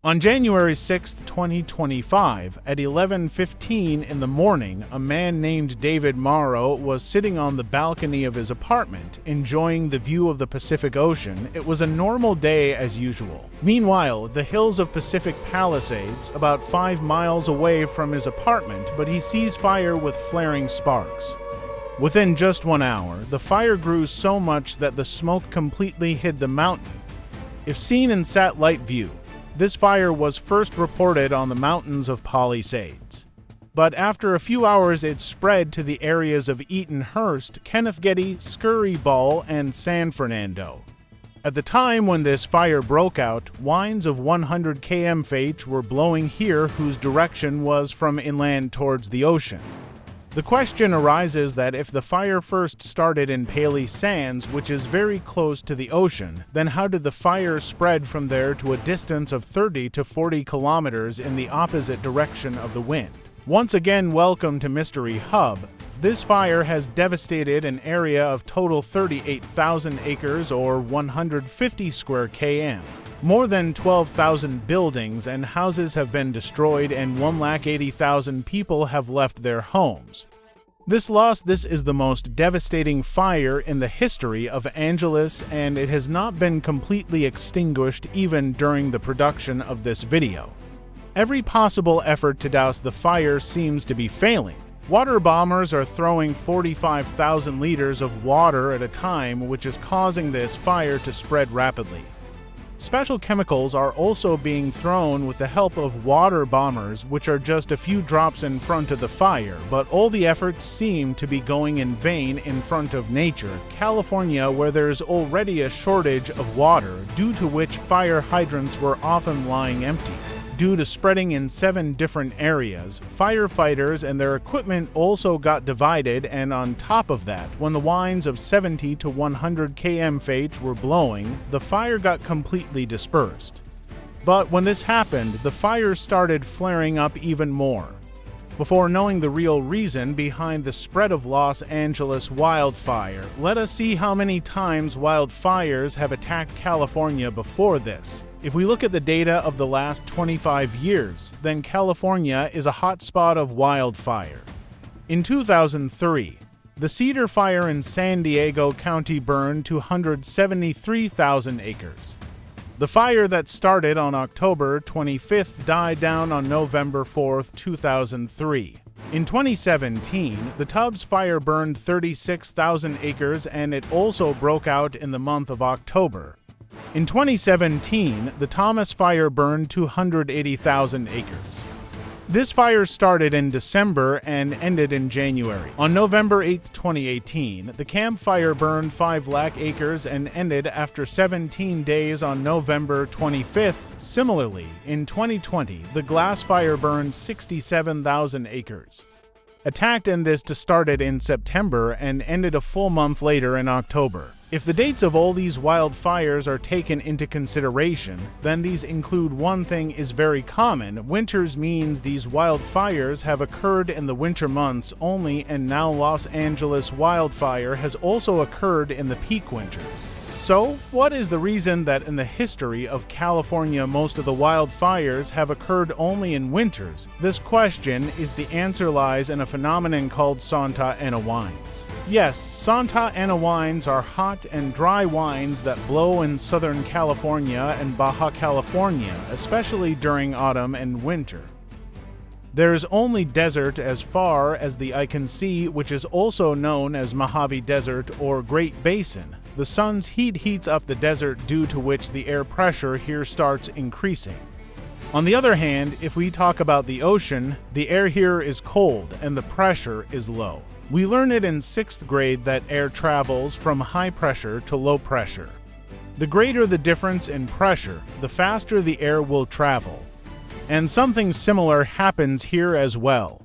On January 6, 2025, at 11:15 in the morning, a man named David Morrow was sitting on the balcony of his apartment, enjoying the view of the Pacific Ocean. It was a normal day as usual. Meanwhile, the hills of Pacific Palisades, about 5 miles away from his apartment, but he sees fire with flaring sparks. Within just 1 hour, the fire grew so much that the smoke completely hid the mountain. If seen in satellite view, this fire was first reported on the mountains of Palisades. But after a few hours it spread to the areas of Eatonhurst, Kenneth Getty, Scurry Ball, and San Fernando. At the time when this fire broke out, winds of 100 km/h were blowing here whose direction was from inland towards the ocean. The question arises that if the fire first started in Palisades, which is very close to the ocean, then how did the fire spread from there to a distance of 30 to 40 kilometers in the opposite direction of the wind? Once again, welcome to Mystery Hub. This fire has devastated an area of total 38,000 acres or 150 square km. More than 12,000 buildings and houses have been destroyed and 180,000 people have left their homes. This is the most devastating fire in the history of Angeles, and it has not been completely extinguished even during the production of this video. Every possible effort to douse the fire seems to be failing. Water bombers are throwing 45,000 liters of water at a time, which is causing this fire to spread rapidly. Special chemicals are also being thrown with the help of water bombers, which are just a few drops in front of the fire, but all the efforts seem to be going in vain in front of nature, California, where there's already a shortage of water, due to which fire hydrants were often lying empty. Due to spreading in 7 different areas, firefighters and their equipment also got divided, and on top of that, when the winds of 70 to 100 km/h were blowing, the fire got completely dispersed. But when this happened, the fire started flaring up even more. Before knowing the real reason behind the spread of Los Angeles wildfire, let us see how many times wildfires have attacked California before this. If we look at the data of the last 25 years, then California is a hotspot of wildfire. In 2003, the Cedar Fire in San Diego County burned 273,000 acres. The fire that started on October 25th died down on November 4, 2003. In 2017, the Tubbs Fire burned 36,000 acres, and it also broke out in the month of October. In 2017, the Thomas Fire burned 280,000 acres. This fire started in December and ended in January. On November 8, 2018, the Camp Fire burned 5 lakh acres and ended after 17 days on November 25th. Similarly, in 2020, the Glass Fire burned 67,000 acres. Attacked in this started in September and ended a full month later in October. If the dates of all these wildfires are taken into consideration, then these include one thing is very common. Winters means these wildfires have occurred in the winter months only, and now Los Angeles wildfire has also occurred in the peak winters. So, what is the reason that in the history of California most of the wildfires have occurred only in winters? This question is the answer lies in a phenomenon called Santa Ana winds. Yes, Santa Ana winds are hot and dry winds that blow in Southern California and Baja California, especially during autumn and winter. There is only desert as far as the eye can see, which is also known as Mojave Desert or Great Basin. The sun's heat heats up the desert, due to which the air pressure here starts increasing. On the other hand, if we talk about the ocean, the air here is cold and the pressure is low. We learn it in 6th grade that air travels from high pressure to low pressure. The greater the difference in pressure, the faster the air will travel. And something similar happens here as well.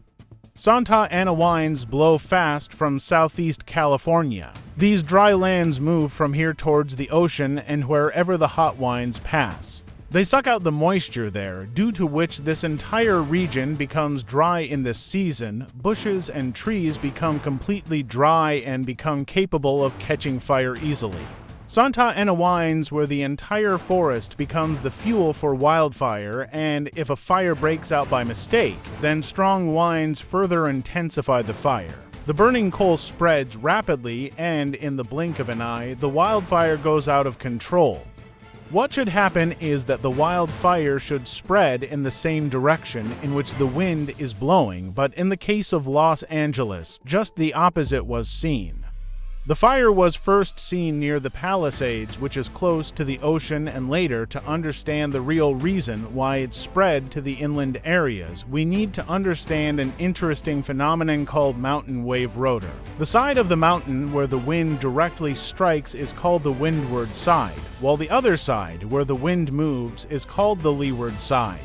Santa Ana winds blow fast from southeast California. These dry lands move from here towards the ocean and wherever the hot winds pass. They suck out the moisture there, due to which this entire region becomes dry in this season. Bushes and trees become completely dry and become capable of catching fire easily. Santa Ana winds where the entire forest becomes the fuel for wildfire, and if a fire breaks out by mistake, then strong winds further intensify the fire. The burning coal spreads rapidly, and in the blink of an eye, the wildfire goes out of control. What should happen is that the wildfire should spread in the same direction in which the wind is blowing, but in the case of Los Angeles, just the opposite was seen. The fire was first seen near the Palisades, which is close to the ocean, and later, to understand the real reason why it spread to the inland areas, we need to understand an interesting phenomenon called mountain wave rotor. The side of the mountain where the wind directly strikes is called the windward side, while the other side, where the wind moves, is called the leeward side.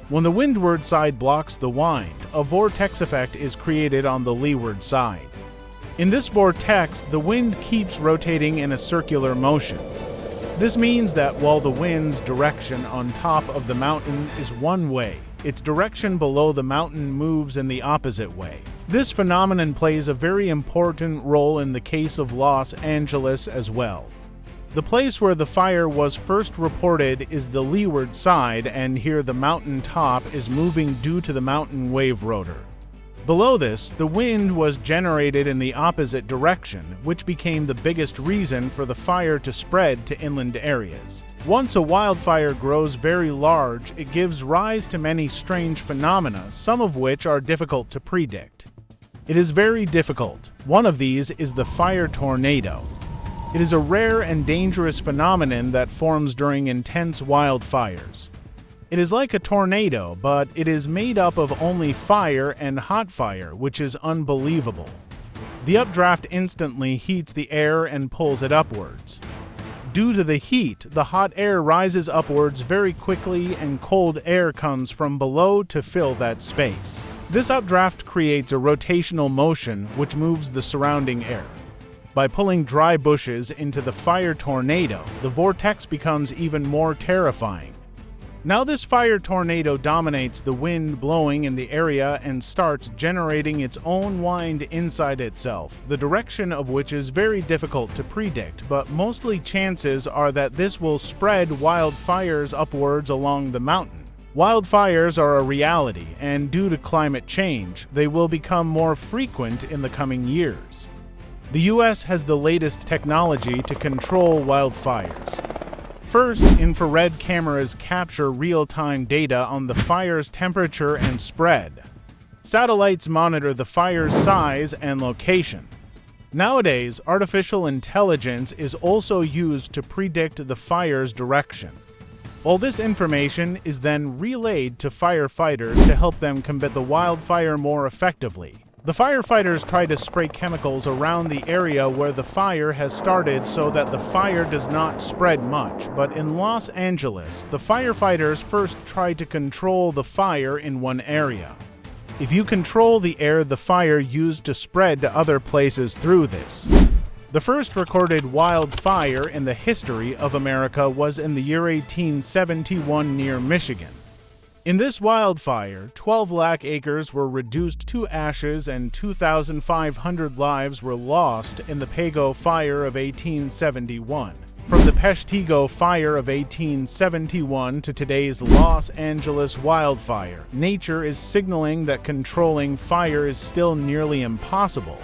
When the windward side blocks the wind, a vortex effect is created on the leeward side. In this vortex, the wind keeps rotating in a circular motion. This means that while the wind's direction on top of the mountain is one way, its direction below the mountain moves in the opposite way. This phenomenon plays a very important role in the case of Los Angeles as well. The place where the fire was first reported is the leeward side, and here the mountain top is moving due to the mountain wave rotor. Below this, the wind was generated in the opposite direction, which became the biggest reason for the fire to spread to inland areas. Once a wildfire grows very large, it gives rise to many strange phenomena, some of which are difficult to predict. It is very difficult. One of these is the fire tornado. It is a rare and dangerous phenomenon that forms during intense wildfires. It is like a tornado, but it is made up of only fire and hot fire, which is unbelievable. The updraft instantly heats the air and pulls it upwards. Due to the heat, the hot air rises upwards very quickly and cold air comes from below to fill that space. This updraft creates a rotational motion which moves the surrounding air. By pulling dry bushes into the fire tornado, the vortex becomes even more terrifying. Now this fire tornado dominates the wind blowing in the area and starts generating its own wind inside itself, the direction of which is very difficult to predict, but mostly chances are that this will spread wildfires upwards along the mountain. Wildfires are a reality, and due to climate change, they will become more frequent in the coming years. The U.S. has the latest technology to control wildfires. First, infrared cameras capture real-time data on the fire's temperature and spread. Satellites monitor the fire's size and location. Nowadays, artificial intelligence is also used to predict the fire's direction. All this information is then relayed to firefighters to help them combat the wildfire more effectively. The firefighters try to spray chemicals around the area where the fire has started so that the fire does not spread much, but in Los Angeles, the firefighters first try to control the fire in one area. If you control the air, the fire used to spread to other places through this. The first recorded wildfire in the history of America was in the year 1871 near Michigan. In this wildfire, 12 lakh acres were reduced to ashes and 2,500 lives were lost in the Pago Fire of 1871. From the Peshtigo Fire of 1871 to today's Los Angeles wildfire, nature is signaling that controlling fire is still nearly impossible.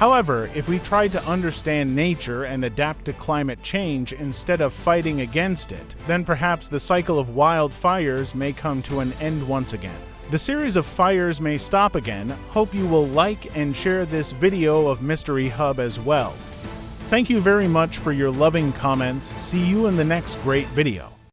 However, if we try to understand nature and adapt to climate change instead of fighting against it, then perhaps the cycle of wildfires may come to an end once again. The series of fires may stop again. Hope you will like and share this video of Mystery Hub as well. Thank you very much for your loving comments. See you in the next great video.